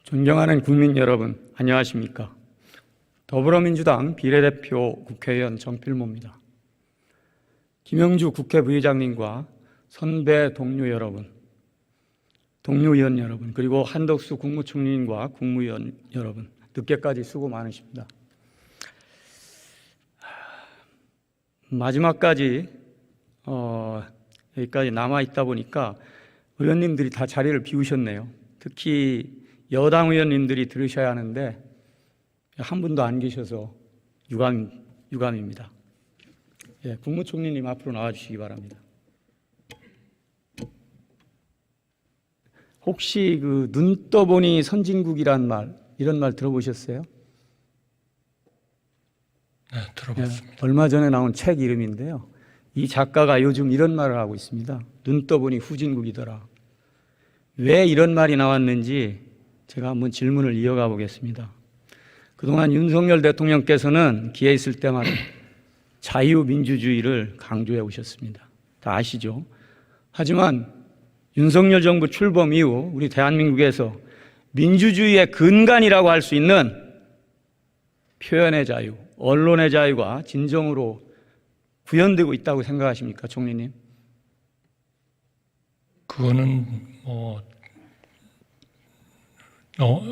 존경하는 국민 여러분, 안녕하십니까? 더불어민주당 비례대표 국회의원 정필모입니다. 김영주 국회 부의장님과 선배 동료 여러분, 동료의원 여러분, 그리고 한덕수 국무총리님과 국무위원 여러분, 늦게까지 수고 많으십니다. 마지막까지 여기까지 남아있다 보니까 의원님들이 다 자리를 비우셨네요. 특히 여당 의원님들이 들으셔야 하는데 한 분도 안 계셔서 유감입니다. 예, 국무총리님 앞으로 나와주시기 바랍니다. 혹시 그 눈 떠보니 선진국이란 말, 이런 말 들어보셨어요? 네, 들어봤습니다. 예, 얼마 전에 나온 책 이름인데요. 이 작가가 요즘 이런 말을 하고 있습니다. 눈 떠보니 후진국이더라. 왜 이런 말이 나왔는지 제가 한번 질문을 이어가 보겠습니다. 그동안 윤석열 대통령께서는 기회 있을 때마다 자유민주주의를 강조해 오셨습니다. 다 아시죠? 하지만 윤석열 정부 출범 이후 우리 대한민국에서 민주주의의 근간이라고 할 수 있는 표현의 자유, 언론의 자유가 진정으로 구현되고 있다고 생각하십니까, 총리님? 그거는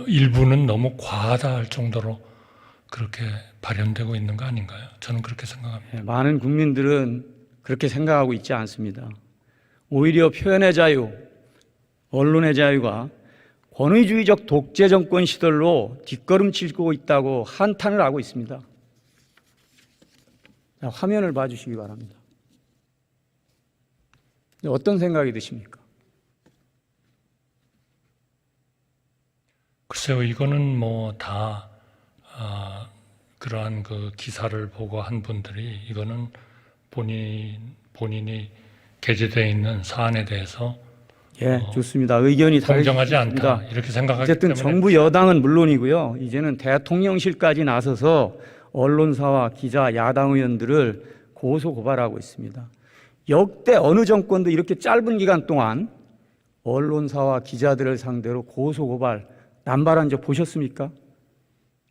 일부는 너무 과하다 할 정도로 그렇게 발현되고 있는 거 아닌가요? 저는 그렇게 생각합니다. 많은 국민들은 그렇게 생각하고 있지 않습니다. 오히려 표현의 자유, 언론의 자유가 권위주의적 독재 정권 시절로 뒷걸음치고 있다고 한탄을 하고 있습니다. 자, 화면을 봐주시기 바랍니다. 어떤 생각이 드십니까? 글쎄요, 이거는 다 그러한 그 기사를 보고 한 분들이 이거는 본인이 게재되어 있는 사안에 대해서 좋습니다. 의견이 공정하지 다르십니다. 않다 이렇게 생각하기 어쨌든 때문에 정부 여당은 물론이고요. 이제는 대통령실까지 나서서 언론사와 기자, 야당 의원들을 고소 고발하고 있습니다. 역대 어느 정권도 이렇게 짧은 기간 동안 언론사와 기자들을 상대로 고소 고발 남발한 적 보셨습니까?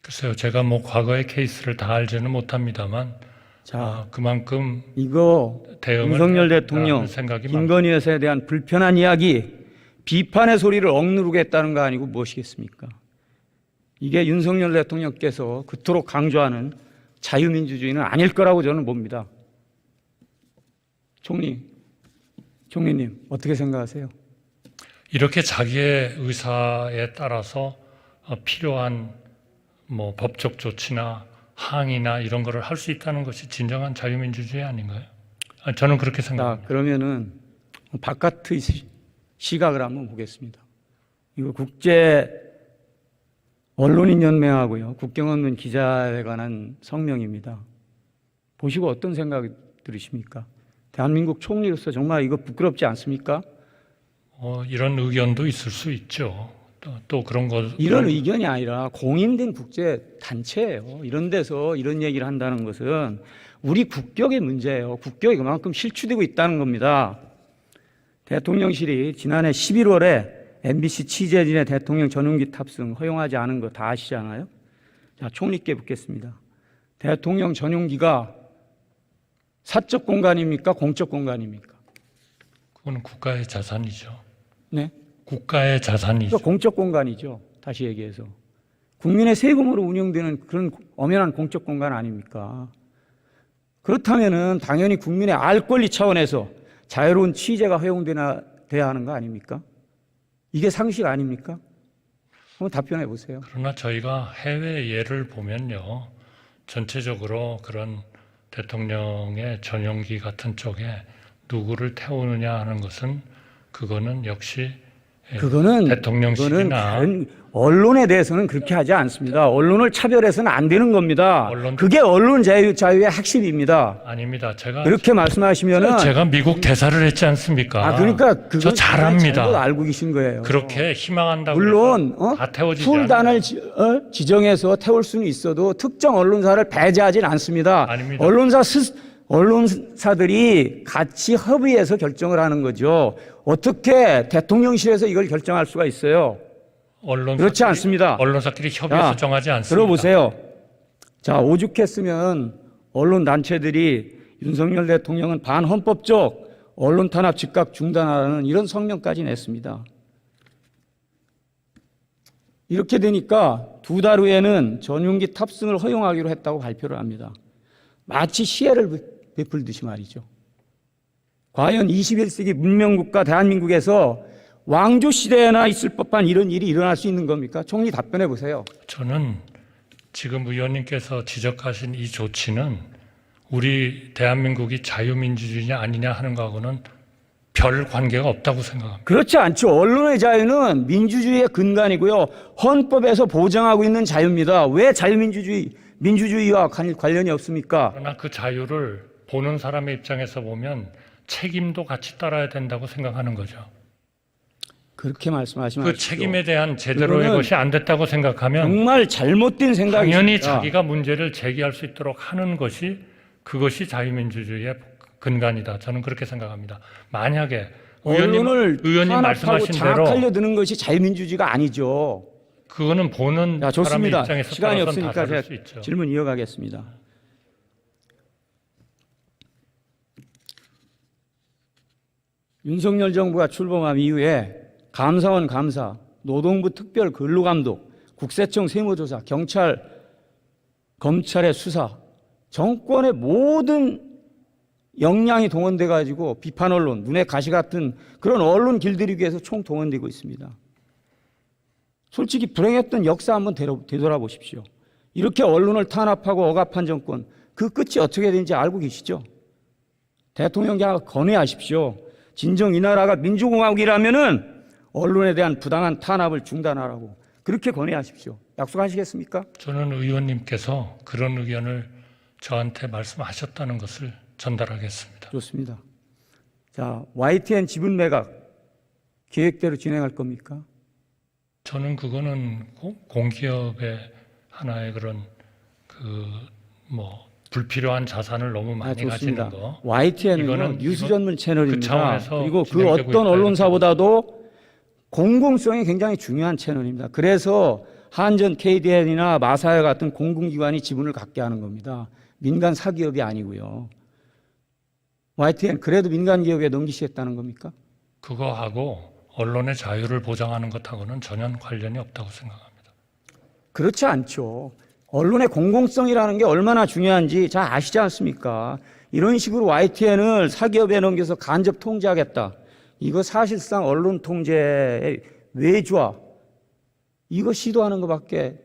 글쎄요, 제가 과거의 케이스를 다 알지는 못합니다만 그만큼 이거 윤석열 대통령, 김건희 여사에 대한 불편한 이야기, 비판의 소리를 억누르겠다는 거 아니고 무엇이겠습니까? 이게 윤석열 대통령께서 그토록 강조하는 자유민주주의는 아닐 거라고 저는 봅니다. 총리님 어떻게 생각하세요? 이렇게 자기의 의사에 따라서 필요한 법적 조치나 항의나 이런 거를 할 수 있다는 것이 진정한 자유민주주의 아닌가요? 저는 그렇게 생각합니다. 그러면은 바깥의 시각을 한번 보겠습니다. 이거 국제 언론인 연맹하고요, 국경 없는 기자에 관한 성명입니다. 보시고 어떤 생각이 들으십니까? 대한민국 총리로서 정말 이거 부끄럽지 않습니까? 이런 의견도 있을 수 있죠. 또 그런 거 이런 의견이 아니라 공인된 국제 단체예요. 이런 데서 이런 얘기를 한다는 것은 우리 국격의 문제예요. 국격이 그만큼 실추되고 있다는 겁니다. 대통령실이 지난해 11월에 MBC 취재진의 대통령 전용기 탑승 허용하지 않은 거 다 아시잖아요. 자, 총리께 묻겠습니다. 대통령 전용기가 사적 공간입니까? 공적 공간입니까? 그거는 국가의 자산이죠. 네? 국가의 자산이죠. 공적 공간이죠. 다시 얘기해서. 국민의 세금으로 운영되는 그런 엄연한 공적 공간 아닙니까? 그렇다면은 당연히 국민의 알 권리 차원에서 자유로운 취재가 허용돼야 하는 거 아닙니까? 이게 상식 아닙니까? 한번 답변해 보세요. 그러나 저희가 해외 예를 보면요, 전체적으로 그런 대통령의 전용기 같은 쪽에 누구를 태우느냐 하는 것은 그거는 역시 대통령실이나 언론에 대해서는 그렇게 하지 않습니다. 언론을 차별해서는 안 되는 겁니다. 그게 언론 자유의 핵심입니다. 아닙니다. 그렇게 말씀하시면은 제가 미국 대사를 했지 않습니까? 그러니까 저 잘합니다. 잘못 알고 계신 거예요. 그렇게 희망한다고 물론 다 태워지지 풀단을 지정해서 태울 수는 있어도 특정 언론사를 배제하지는 않습니다. 아닙니다. 언론사들이 같이 협의해서 결정을 하는 거죠. 어떻게 대통령실에서 이걸 결정할 수가 있어요? 그렇지 않습니다. 언론사끼리 협의해서 자, 정하지 않습니다. 들어보세요. 자, 오죽했으면 언론단체들이 윤석열 대통령은 반헌법적 언론 탄압 즉각 중단하라는 이런 성명까지 냈습니다. 이렇게 되니까 2달 후에는 전용기 탑승을 허용하기로 했다고 발표를 합니다. 마치 시혜를 베풀듯이 말이죠. 과연 21세기 문명국가 대한민국에서 왕조 시대에나 있을 법한 이런 일이 일어날 수 있는 겁니까? 총리 답변해 보세요. 저는 지금 의원님께서 지적하신 이 조치는 우리 대한민국이 자유민주주의냐 아니냐 하는 거하고는 별 관계가 없다고 생각합니다. 그렇지 않죠. 언론의 자유는 민주주의의 근간이고요. 헌법에서 보장하고 있는 자유입니다. 왜 민주주의와 관련이 없습니까? 그러나 그 자유를 보는 사람의 입장에서 보면 책임도 같이 따라야 된다고 생각하는 거죠. 그렇게 말씀하시면 그 책임에 대한 제대로의 그거는 것이 안 됐다고 생각하면 정말 잘못된 생각입니다. 당연히 자기가 문제를 제기할 수 있도록 하는 것이 그것이 자유민주주의의 근간이다. 저는 그렇게 생각합니다. 만약에 언론을 의원님 탄압하고 말씀하신 대로 장악하려 드는 것이 자유민주주의가 아니죠. 그거는 보는 자, 사람의 좋습니다. 입장에서 시간이 따라서는 다 없으니까 다를 제가 수 있죠. 질문 이어가겠습니다. 윤석열 정부가 출범한 이후에 감사원 감사, 노동부 특별 근로감독, 국세청 세무조사, 경찰, 검찰의 수사, 정권의 모든 역량이 동원돼 가지고 비판 언론, 눈에 가시 같은 그런 언론 길들이기 위해서 총 동원되고 있습니다. 솔직히 불행했던 역사 한번 되돌아보십시오. 이렇게 언론을 탄압하고 억압한 정권, 그 끝이 어떻게 되는지 알고 계시죠? 대통령께 건의하십시오. 진정 이 나라가 민주공화국이라면은 언론에 대한 부당한 탄압을 중단하라고 그렇게 건의하십시오. 약속하시겠습니까? 저는 의원님께서 그런 의견을 저한테 말씀하셨다는 것을 전달하겠습니다. 좋습니다. 자, YTN 지분 매각 계획대로 진행할 겁니까? 저는 그거는 공기업의 하나의 그런 불필요한 자산을 너무 많이 가지는 거. YTN은 이거는 뉴스 전문 채널입니다. 그 차원에서 그리고 그 진행되고 어떤 있다, 언론사보다도 공공성이 굉장히 중요한 채널입니다. 그래서 한전, KDN이나 마사회 같은 공공기관이 지분을 갖게 하는 겁니다. 민간 사기업이 아니고요. YTN 그래도 민간 기업에 넘기시겠다는 겁니까? 그거하고 언론의 자유를 보장하는 것하고는 전혀 관련이 없다고 생각합니다. 그렇지 않죠. 언론의 공공성이라는 게 얼마나 중요한지 잘 아시지 않습니까? 이런 식으로 YTN을 사기업에 넘겨서 간접 통제하겠다. 이거 사실상 언론 통제의 외주화. 이거 시도하는 것밖에.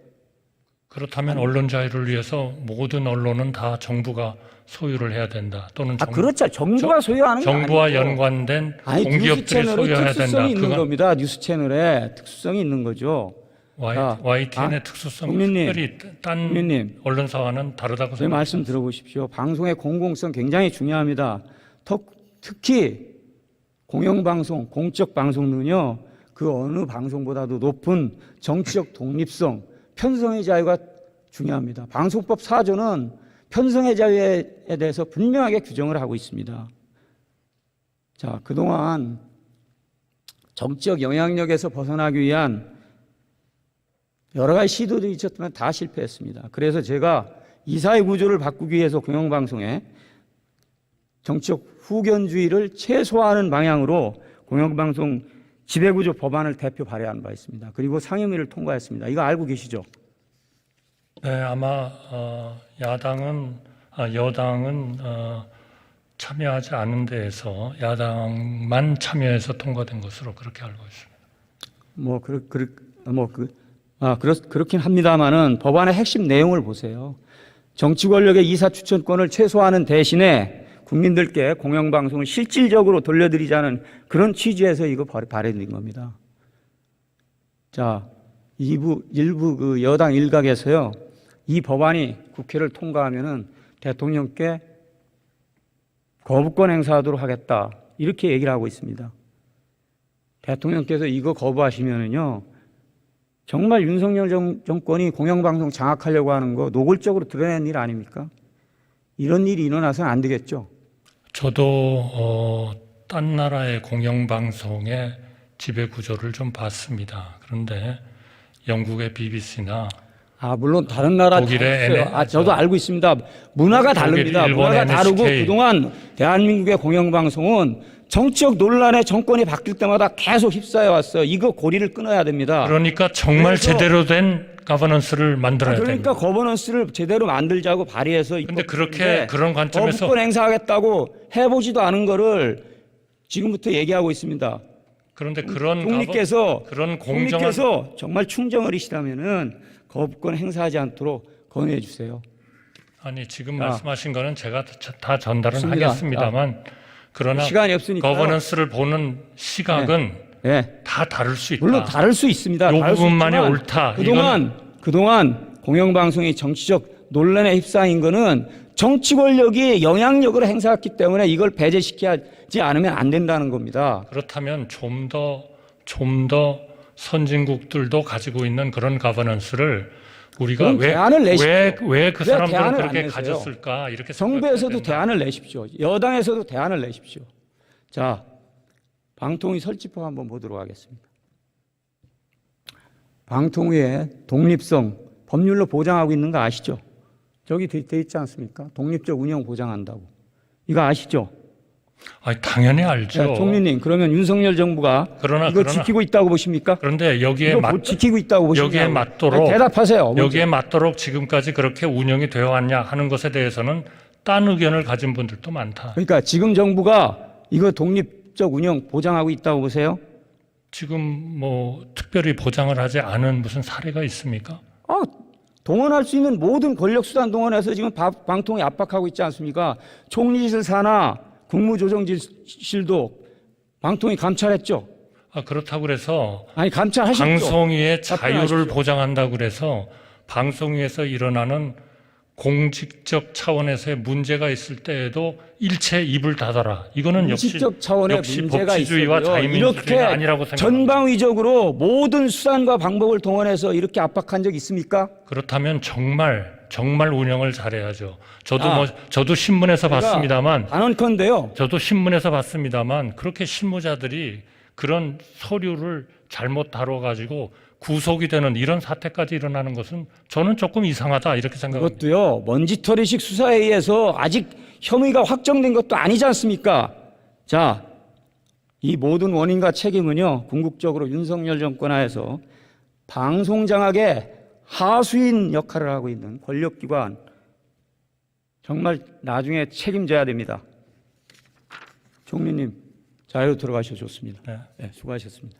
그렇다면 언론 자유를 위해서 모든 언론은 다 정부가 소유를 해야 된다. 또는 그렇죠. 정부가 소유하는 게 정부와 아니고. 연관된 뉴스 공기업들이 채널에 소유해야 된다. 특수성이 있는 그건 겁니다. 뉴스 채널에 특수성이 있는 거죠. YTN의 특수성이 국민님, 특별히 딴 국민님. 언론사와는 다르다고 제 말씀 생각합니다. 들어보십시오. 방송의 공공성 굉장히 중요합니다. 특히 공영방송, 공적 방송은요, 그 어느 방송보다도 높은 정치적 독립성, 편성의 자유가 중요합니다. 방송법 4조는 편성의 자유에 대해서 분명하게 규정을 하고 있습니다. 자, 그동안 정치적 영향력에서 벗어나기 위한 여러 가지 시도들이 있었지만 다 실패했습니다. 그래서 제가 이사회 구조를 바꾸기 위해서 공영방송에 정치적 후견주의를 최소화하는 방향으로 공영방송 지배구조 법안을 대표 발의한 바 있습니다. 그리고 상임위를 통과했습니다. 이거 알고 계시죠? 네, 아마 여당은 참여하지 않은 데에서 야당만 참여해서 통과된 것으로 그렇게 알고 있습니다. 그렇긴 합니다만은 법안의 핵심 내용을 보세요. 정치 권력의 이사 추천권을 최소화하는 대신에 국민들께 공영방송을 실질적으로 돌려드리자는 그런 취지에서 이거 발의된 겁니다. 자, 일부 그 여당 일각에서요, 이 법안이 국회를 통과하면은 대통령께 거부권 행사하도록 하겠다, 이렇게 얘기를 하고 있습니다. 대통령께서 이거 거부하시면은요, 정말 윤석열 정권이 공영방송 장악하려고 하는 거 노골적으로 드러낸 일 아닙니까? 이런 일이 일어나서는 안 되겠죠. 저도 딴 나라의 공영방송의 지배 구조를 좀 봤습니다. 그런데 영국의 BBC나 물론 다른 나라 다 독일의 있어요. 저도 알고 있습니다. 문화가 다릅니다. 일본의 문화가 다르고 NHK. 그동안 대한민국의 공영방송은 정치적 논란에 정권이 바뀔 때마다 계속 휩싸여 왔어요. 이거 고리를 끊어야 됩니다. 그러니까 정말 그래서- 제대로 된 가버넌스를 만들어야 그러니까 됩니다. 거버넌스를 제대로 만들자고 발의해서 근데 그렇게 입법했는데 그런 관점에서 거부권 행사하겠다고 해보지도 않은 거를 지금부터 얘기하고 있습니다. 그런데 그런 총리께서 그런 공정한 총리께서 정말 충정어리시다면은 거부권 행사하지 않도록 권유해 주세요. 아니 지금 말씀하신 거는 제가 다 전달은 좋습니다. 하겠습니다만 그러나 시간이 없으니까 거버넌스를 보는 시각은 네. 다 다를 수 있다. 물론 다를 수 있습니다. 요 다를 수 부분만이 있지만 옳다. 그동안 공영방송이 정치적 논란에 휩싸인 거는 정치 권력이 영향력을 행사했기 때문에 이걸 배제시키지 않으면 안 된다는 겁니다. 그렇다면 좀 더 선진국들도 가지고 있는 그런 가버넌스를 우리가 그럼 대안을 내십시오. 왜 그 왜 사람들은 대안을 안 그렇게 내세요? 가졌을까 이렇게 정부에서도 생각해야 된다. 대안을 내십시오. 여당에서도 대안을 내십시오. 자, 방통위 설치법 한번 보도록 하겠습니다. 방통위의 독립성 법률로 보장하고 있는 거 아시죠? 저기 돼 있지 않습니까? 독립적 운영 보장한다고. 이거 아시죠? 아니, 당연히 알죠. 자, 총리님, 그러면 윤석열 정부가 이거 지키고 있다고 보십니까? 그런데 여기에 이거 지키고 있다고 보십니까? 여기에 맞도록 대답하세요. 여기에 맞도록 지금까지 그렇게 운영이 되어 왔냐 하는 것에 대해서는 딴 의견을 가진 분들도 많다. 그러니까 지금 정부가 이거 독립적 운영 보장하고 있다고 보세요? 지금 뭐 특별히 보장을 하지 않은 무슨 사례가 있습니까? 동원할 수 있는 모든 권력 수단 동원해서 지금 방통위 압박하고 있지 않습니까? 총리실 산하 국무조정실도 방통위 감찰했죠. 그렇다고 그래서 감찰하셨죠. 방송위의 자유를 답변하십시오. 보장한다고 그래서 방송위에서 일어나는 공직적 차원에서의 문제가 있을 때에도 일체 입을 닫아라. 이거는 공식적 차원의 역시 문제가 법치주의와 있어요. 자유민주주의가 이렇게 아니라고 생각합니다. 전방위적으로 모든 수단과 방법을 동원해서 이렇게 압박한 적 있습니까? 그렇다면 정말 운영을 잘해야죠. 저도 신문에서 제가 봤습니다만 단언컨대요. 저도 신문에서 봤습니다만 그렇게 실무자들이 그런 서류를 잘못 다뤄가지고 구속이 되는 이런 사태까지 일어나는 것은 저는 조금 이상하다 이렇게 생각합니다. 그것도요. 먼지털이식 수사에 의해서 아직 혐의가 확정된 것도 아니지 않습니까? 자, 이 모든 원인과 책임은요. 궁극적으로 윤석열 정권 하에서 방송장악의 하수인 역할을 하고 있는 권력기관 정말 나중에 책임져야 됩니다. 총리님 자유로 들어가셔도 좋습니다. 네. 수고하셨습니다.